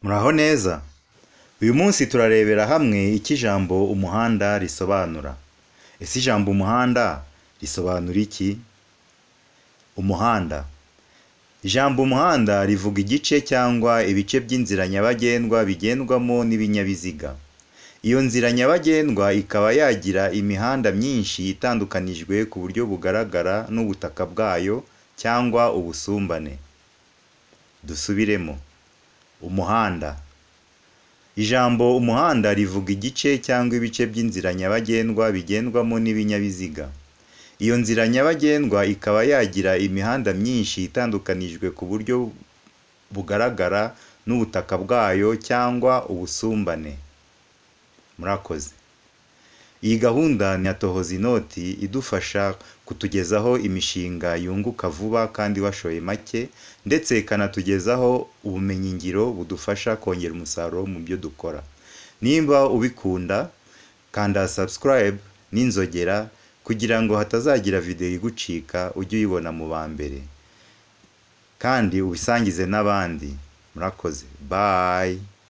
Muraho neza. Uyu munsi turarebera hamwe icyo ijambo umuhanda risobanura. Ese ijambo umuhanda risobanura iki? Umuhanda. Ijambo umuhanda rivuga igice cyangwa ibice by'inzira nyabagendwa bigendwamo n'ibinyabiziga. Iyo nzira nyabagendwa ikaba yagira imihanda myinshi itandukanijwe ku buryo bugaragara n'ubutaka bwayo cyangwa ubusumbane. Dusubiremo. Umuhanda. Ijambo umuhanda rivuga igice cyangwa ibice by'inzira nyabagendwa bigendwamo n'ibinyabiziga. Iyo nzira nyabagendwa ikaba yagira imihanda myinshi itandukanijwe ku buryo bugaragara n'ubutaka bwayo cyangwa ubusumbane. Murakoze. Iyi gahunda ni ya Tohoza Inoti idufasha kutugezaho imishinga yunguka vuba kandi washoye make, ndetse ikanatugezaho ubumenyingiro budufasha kongera umusaruro mu byo dukora. Nimba ubikunda, kanda subscribe n'inzogera kugira ngo hatazagira video igucika ujye uyibona mu ba mbere. Kandi ubisangize n'abandi. Murakoze. Bye.